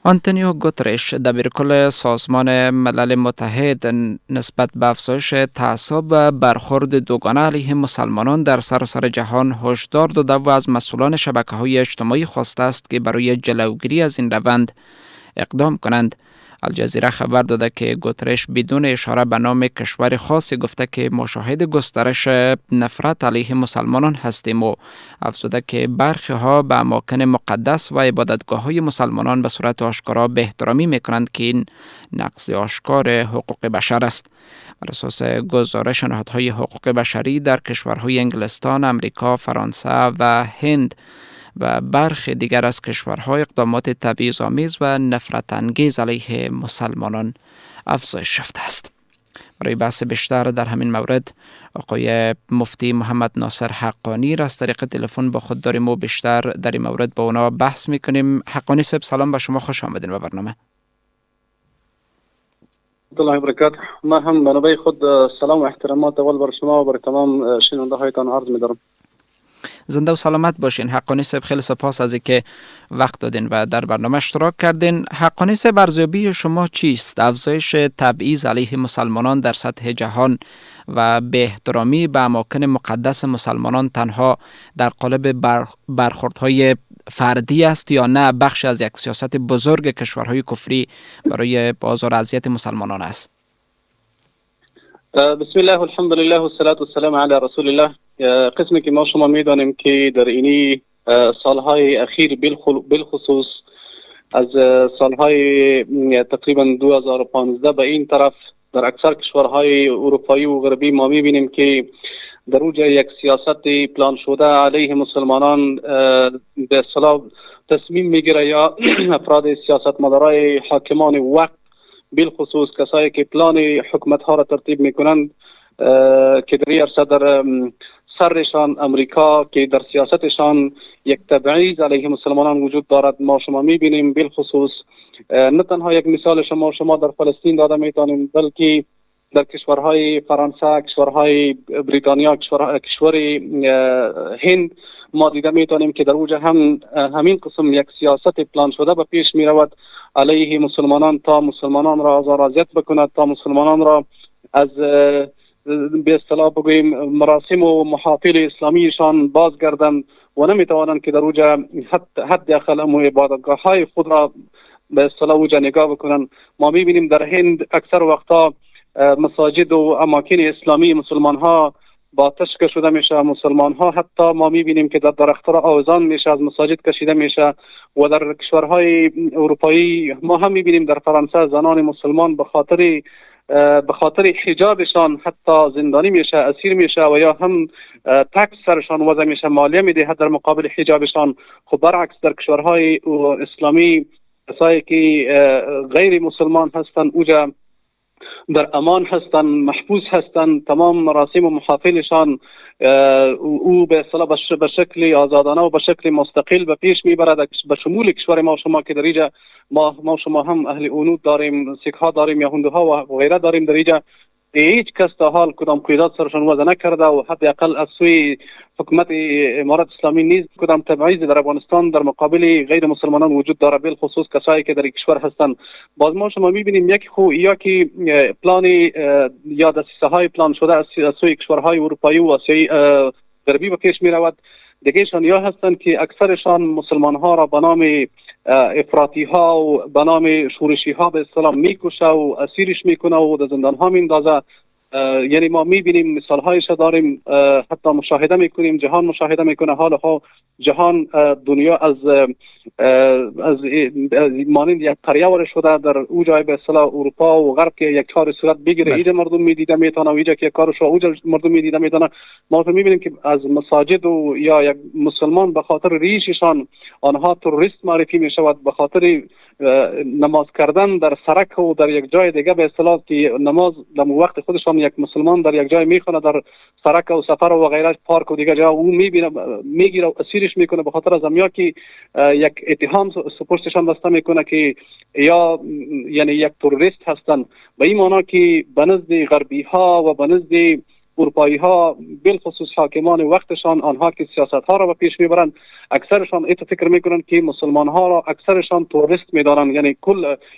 آنتونیو گوترش دبیرکل سازمان ملل متحد نسبت به افزایش تعصب و برخورد دوگانه علیه مسلمانان در سراسر جهان هشدار داده و از مسئولان شبکه‌های اجتماعی خواسته است که برای جلوگیری از این روند اقدام کنند. الجزیره خبر داده که گوترش بدون اشاره به نام کشور خاصی گفته که ما شاهد گسترش نفرت علیه مسلمانان هستیم و افزوده که برخی ها به اماکن مقدس و عبادتگاه های مسلمانان به صورت آشکارا به احترامی میکنند که این نقض آشکار حقوق بشر است. بر اساس گزارش نهادهای حقوق بشری در کشورهای انگلستان، امریکا، فرانسه و هند و برخی دیگر از کشورها اقدامات تبعیض‌آمیز و نفرت انگیز علیه مسلمانان افزایش یافته است. برای بحث بیشتر در همین مورد آقای مفتی محمد ناصر حقانی را از طریق تلفن با خود داریم و بیشتر در این مورد با اونا بحث میکنیم. حقانی صاحب سلام به شما، خوش آمدین به برنامه. الله برکاته. ما هم به نوبه خود سلام و احترامات اول بر شما و بر تمام شنونده هایتان عرض می‌دارم. زنده و سلامت باشین. حقانی صاحب خیلی سپاس از اینکه وقت دادین و در برنامه اشتراک کردین. حقانی صاحب، ارزیابی شما چیست؟ افزایش تبعیض علیه مسلمانان در سطح جهان و بی احترامی به اماکن مقدس مسلمانان تنها در قالب برخوردهای فردی است یا نه بخش از یک سیاست بزرگ کشورهای کفری برای آزار و اذیت مسلمانان است؟ بسم الله والحمد لله والصلاة والسلام علی رسول الله. قسمی که ما شما میدانیم که در اینی سالهای اخیر بالخصوص از سالهای تقریبا 2015 به این طرف در اکثر کشورهای اروپایی و غربی ما میبینیم که در اوج یک سیاست پلان شده علیه مسلمانان به اصطلاح تصمیم میگیره یا افراد سیاستمدارای حاکمان وقت بالخصوص کسایی که پلان حکومت ها را ترتیب میکنند که در عرصه در سرشان امریکا که در سیاستشان یک تبعیض علیه مسلمانان وجود دارد ما شما میبینیم. بالخصوص نه تنها یک مثال شما در فلسطین داده میتونیم، بلکه در کشورهای فرانسه، کشورهای بریتانیا، کشور هند ما دیده میتونیم که در اوج همین قسم یک سیاست پلان شده به پیش می رود علیه مسلمانان تا مسلمانان را آزار و اذیت بکند، تا مسلمانان را از به اصطلاح بگوییم مراسم و محافل اسلامیشان بازگردند و نمیتوانند که در اوج حد اقل عبادتگاه های خود را به اصطلاح اوج نگاه بکنند. ما میبینیم در هند اکثر وقتا مساجد و اماکن اسلامی مسلمان ها با تشک شده میشه. مسلمان ها حتی ما میبینیم که در درخت را آویزان میشه، از مساجد کشیده میشه. و در کشورهای اروپایی ما هم میبینیم در فرانسه زنان مسلمان به خاطر حجابشان حتی زندانی میشه، اسیر میشه و یا هم تکس سرشان وضع میشه، مالیه میده در مقابل حجابشان. خب برعکس در کشورهای اسلامی کسایی که غیر مسلمان هستند اوجا در امان هستند، محفوظ هستند، تمام مراسم و محافلشان او به اصطلاح به شکل آزادانه و به شکل مستقل به پیش میبرد. به شمول کشور ما شما که در اینجا ما شما هم اهل اونود داریم، سیک ها داریم، یهودها و غیره داریم در اینجا، هیچ کس تا حال کدام قیودات سرشان وضع نکرده و حداقل از سوی حکومت امارات اسلامی نیز کدام تبعیض در افغانستان در مقابل غیر مسلمانان وجود داره، بالخصوص کسایی که در این کشور هستند. باز ما شما میبینیم یک یا که پلان یا دسیسه های پلان شده از سوی کشورهای اروپایی و آسیایی غربی به پیش میرود. دیگهشان یا هستند که اکثرشان مسلمان ها را به نام افراطی ها و به نام شورشی ها به اصطلاح میکشه و اسیرش میکنه و در زندان ها میندازه. یعنی ما میبینیم مثال هایش داریم، حتی مشاهده میکنیم، جهان مشاهده میکنه، حال جهان دنیا از مانند یک قریه وارد شده در او جای به اصطلاح اروپا و غرب که یک کار صورت بگیره اینجا مردم میدیده میتونه و اینجا که کارش اونجا مردم میدیده میتونه. ما میبینیم که از مساجد و یا یک مسلمان به خاطر ریششان آنها تروریست معرفی میشود، به خاطر نماز کردن در سرک و در یک جای دیگه به اصطلاح که نماز در وقت خودشان یک مسلمان در یک جای میخونه در سرک و سفر و غیره پارک و دیگه جا او میبینه میگیره و اسیرش میکنه به خاطر از امیا که یک اتهام سپرسشان بسته میکنه که یا یعنی یک تروریست هستن. به این معنا که به نزد غربی ها و به نزد اروپایی ها بالخصوص حاکمان وقتشان، آنها که سیاست ها را به پیش میبرند، اکثرشان ایت فکر میکنند که مسلمان ها را اکثرشان تروریست میدارند،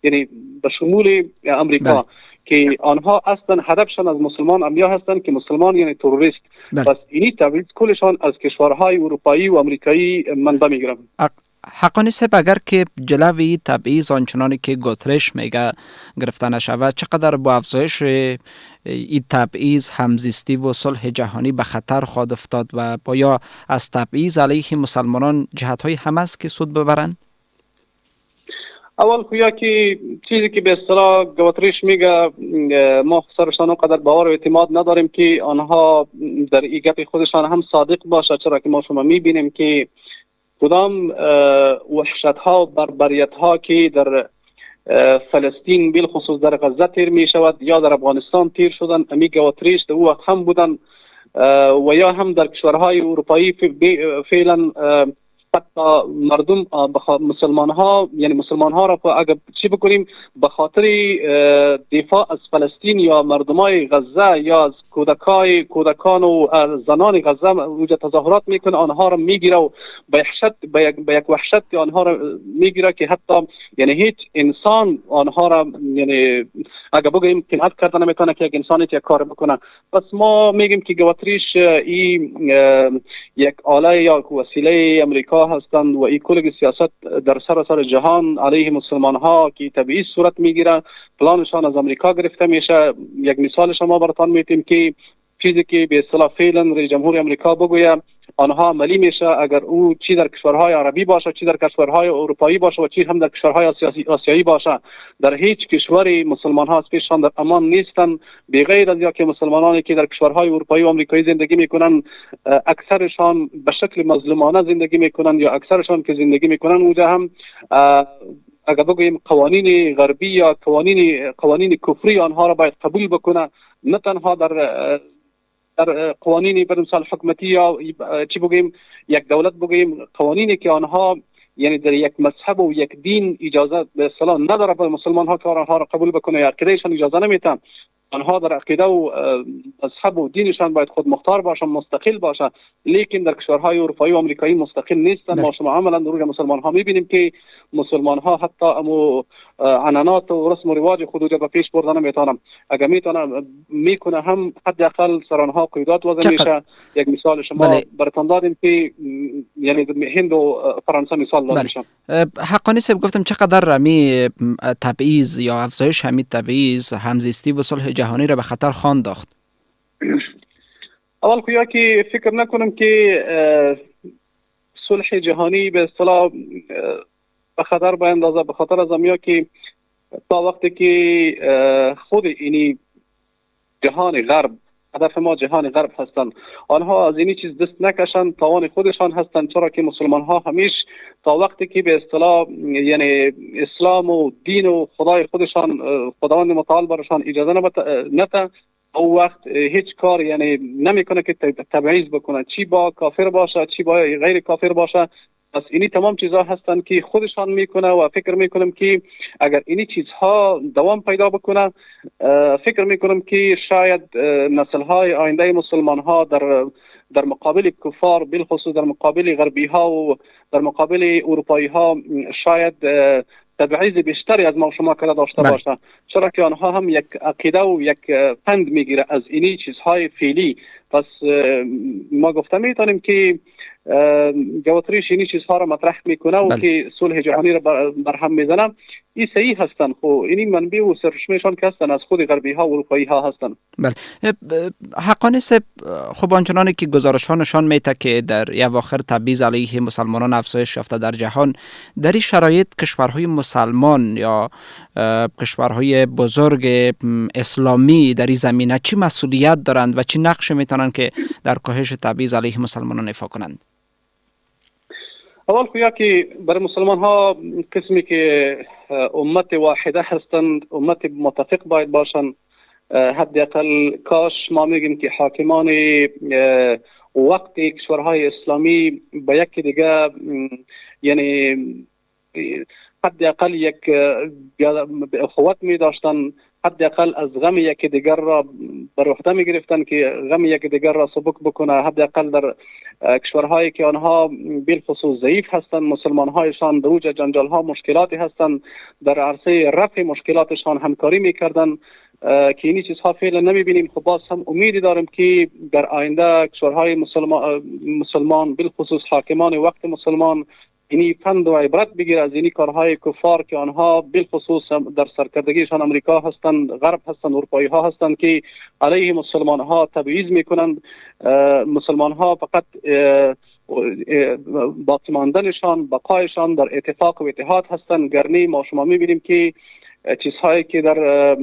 یعنی به شمول امریکا که آنها اصلا هدفشان از مسلمان امیا هستند که مسلمان یعنی تروریست. پس اینی تبعیض کلشان از کشورهای اروپایی و امریکایی منبع میگیرند. حقانی صاحب، اگر که جلوی تبعیض آنچنانی که گوترش میگه گرفته نشود، چقدر با افزایش این تبعیض همزیستی و صلح جهانی به خطر خواهد افتاد و بایا از تبعیض علیه مسلمانان جهت‌های هم است که سود ببرند؟ اول خویا که چیزی که به اصطلاح گوتریش میگه ما سرشان قدر باور و اعتماد نداریم که آنها در این گپ خودشان هم صادق باشه، چرا که ما شما میبینیم که کدام وحشت ها و بربریت ها که در فلسطین بالخصوص در غزه تیر می شود یا در افغانستان تیر شدن، امی گوتریش در او وقت هم بودن و یا هم در کشورهای اروپایی فعلا حتی مردم مسلمان ها یعنی مسلمان ها را اگر چی بکنیم به خاطر دفاع از فلسطین یا مردمای غزه یا از کودکان و زنان غزه وجود تظاهرات میکنه، آنها را میگیره و به یک وحشت آنها را میگیره که حتی یعنی هیچ انسان آنها را یعنی اگر بگیم قناعت کردن نمیتونه که یک انسان یک کار بکنه. پس ما میگیم که گواتریش این یک آله یا وسیله امریکا هستند و این کل سیاست در سراسر جهان علیه مسلمان ها که طبیعی صورت میگیره، پلانشان از امریکا گرفته میشه. یک مثال شما براتان میتیم که چیزی که به اصطلاح فعلا رئیس جمهور امریکا بگوید آنها عملی میشه، اگر او چی در کشورهای عربی باشه، چی در کشورهای اروپایی باشه و چی هم در کشورهای آسیایی باشه، در هیچ کشوری مسلمان ها از پیششان در امان نیستن، بغیر از که مسلمانانی که در کشورهای اروپایی و آمریکایی زندگی میکنن اکثرشان به شکل مظلومانه زندگی میکنن یا اکثرشان که زندگی میکنن اونجا هم اگر بگوییم قوانین غربی یا قوانین کفری آنها را باید قبول بکنه، نه تنها در قوانین به مثال حکومتی یا چی بگیم یک دولت بگیم قوانینی که آنها یعنی در یک مذهب و یک دین اجازه به اصطلاح نداره به مسلمان ها که آنها را قبول بکنه یا عقیدهشان اجازه نمیتن، آنها در عقیده و مذهب و دینشان باید خود مختار باشن، مستقل باشه، لیکن در کشورهای اروپایی و آمریکایی مستقل نیستن. ما شما عملا در مسلمان ها میبینیم که مسلمان ها حتی امو عنعنات و رسم و رواج خود رو به پیش بردن نمیتونن، اگر میکنه هم حداقل سر آنها قیودات وضع میشه. یک مثال شما براتون دادیم که یعنی هند و فرانسه مثال داده میشه. حقانی صاحب گفتم چقدر رمی تبعیض یا افزایش همین تبعیض همزیستی و صلح جهانی را به خطر خواند داخت؟ اول خویا که فکر نکنم که صلح جهانی به اصطلاح به خطر بیندازه، به خاطر از امیا که تا وقتی که خود اینی جهان غرب، هدف ما جهان غرب هستند، آنها از اینی چیز دست نکشن، تاوان خودشان هستند، چرا که مسلمان ها همیش تا وقتی که به اصطلاح یعنی اسلام و دین و خدای خودشان خداوند متعال برشان اجازه نده او وقت هیچ کار یعنی نمیکنه که تبعیض بکنه، چی با کافر باشه چی با غیر کافر باشه. پس اینی تمام چیزها هستند که خودشان میکنه و فکر میکنم که اگر اینی چیزها دوام پیدا بکنه فکر میکنم که شاید نسل‌های آینده مسلمان ها در مقابل کفار بالخصوص در مقابل غربی ها و در مقابل اروپایی ها شاید تبعیض بیشتری از ما شما کلا داشته باشه، چرا که آنها هم یک عقیده و یک پند میگیره از اینی چیزهای فعلی. پس ما گفته میتونیم که گواتریش اینی چیزها را مطرح میکنه و که صلح جهانی را برهم میزنه، این صحیح هستن. خب اینی منبع و سرچشمهشان که هستن از خود غربی ها و اروپایی ها هستن. بله حقانی صاحب، خب آنچنانی که گزارش ها نشان میده که در اواخر تبعیض علیه مسلمانان افزایش یافته در جهان، در این شرایط کشورهای مسلمان یا کشورهای بزرگ اسلامی در این زمینه چی مسئولیت دارند و چی نقش میتونن که در کاهش تبعیض علیه مسلمانان ایفا کنند؟ اول خویا که برای مسلمان ها قسمی که امت واحده هستند، امت متفق باید باشند. حداقل کاش ما میگیم که حاکمان وقت کشورهای اسلامی به یک دیگه یعنی حداقل یک اخوت می داشتن، حداقل از غم یکی دیگر را بر عهده می گرفتن که غم یکی دیگر را سبک بکنه. حداقل در کشورهایی که آنها بالخصوص ضعیف هستند، مسلمان هایشان در اوج جنجال ها مشکلاتی هستند، در عرصه رفع مشکلاتشان همکاری میکردن که این چیزها فعلا نمیبینیم. خب باز هم امیدی داریم که در آینده کشورهای مسلمان بالخصوص حاکمان وقت مسلمان اینی پند و عبرت بگیر از اینی کارهای کفار که آنها بالخصوص در سرکردگیشان امریکا هستند، غرب هستند، اروپایی ها هستند که علیه مسلمان ها تبعیض میکنند. مسلمان ها فقط باقی ماندنشان، بقایشان در اتفاق و اتحاد هستند. گرنی ما شما میبینیم که چیزهایی که در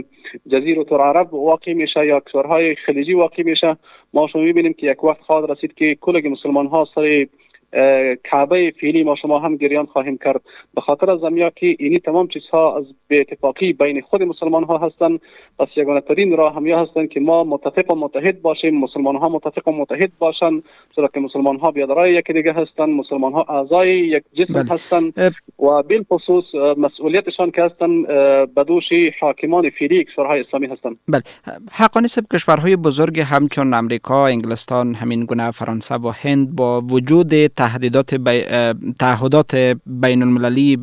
جزیره العرب واقع میشه یا کشورهای خلیجی واقع میشه، ما شما میبینیم که یک وقت خواهد رسید که کل مسلمان ها سر کعبه فعلی ما شما هم گریان خواهیم کرد، به خاطر از امیا که اینی تمام چیزها از به اتفاقی بین خود مسلمان ها هستند. پس یگانه ترین راه همیا هستند که ما متفق و متحد باشیم، مسلمان ها متفق و متحد باشند، چرا که مسلمان ها بیادرای یکی دیگه هستند، مسلمان ها اعضای یک جسم هستند و بالخصوص مسئولیتشان که هستند به دوش حاکمان فعلی کشورهای اسلامی هستند. بله، حقانی صاحب، کشورهای بزرگ همچون امریکا، انگلستان، همین گونه فرانسه و هند با وجود تعهدات بین المللی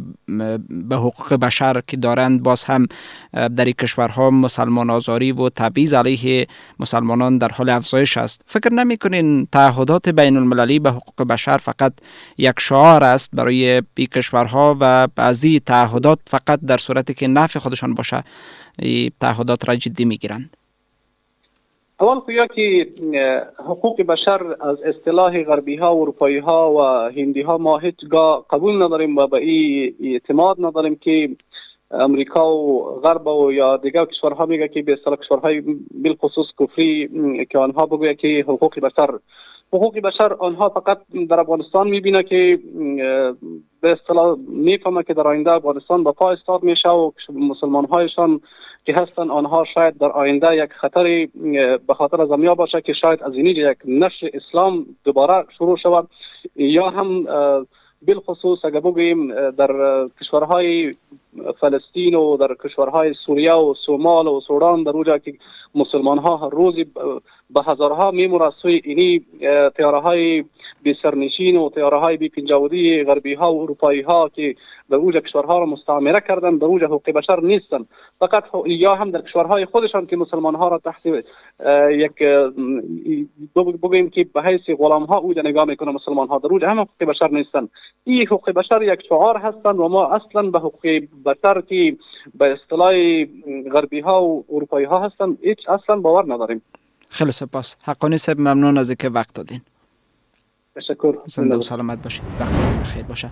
به حقوق بشر که دارند، باز هم در این کشورها مسلمان آزاری و تبعیض علیه مسلمانان در حال افزایش است. فکر نمی‌کنین تعهدات بین المللی به حقوق بشر فقط یک شعار است برای این کشورها و بعضی تعهدات فقط در صورتی که نفع خودشان باشه این تعهدات را جدی میگیرند؟ اول خویا که حقوق بشر از اصطلاح غربی ها و اروپایی ها و هندی ها ما هیچگاه قبول نداریم و به این اعتماد نداریم که امریکا و غرب و یا دیگر کشورها میگه که به اصطلاح کشورهای بالخصوص کفری که آنها بگوید که حقوق بشر آنها فقط در افغانستان میبینه که به اصطلاح میفهمه که در آینده افغانستان با پا استاد میشه و مسلمان هایشان که هستن آنها شاید در آینده یک خطری به خاطر از امیا باشه که شاید از اینجا یک نشر اسلام دوباره شروع شود، یا هم بالخصوص اگر بگوییم در کشورهای فلسطین و در کشورهای سوریه و سومال و سودان در اونجا که مسلمان ها هر روز به هزارها میمورد سوی اینی تیارهای بی سرنشین و تیارهای بی پنجاودی غربی ها و اروپایی ها که در اونجا کشورها را مستعمره کردن، در اونجا حقوق بشر نیستن، فقط یا هم در کشورهای خودشان که مسلمان ها را تحت یک بگوییم که به حیث غلام ها اونجا نگاه میکنه مسلمان ها، در اونجا هم حقوق بشر نیستن. این حقوق بشر یک شعار هستند و ما اصلا به حقوق بشر که به اصطلاح غربی ها و اروپایی ها هستند هیچ اصلا باور نداریم. خیلی سپاس حقانی صاحب، ممنون از اینکه وقت دادین. تشکر. زنده و سلامت باشید. وقت بخیر باشه.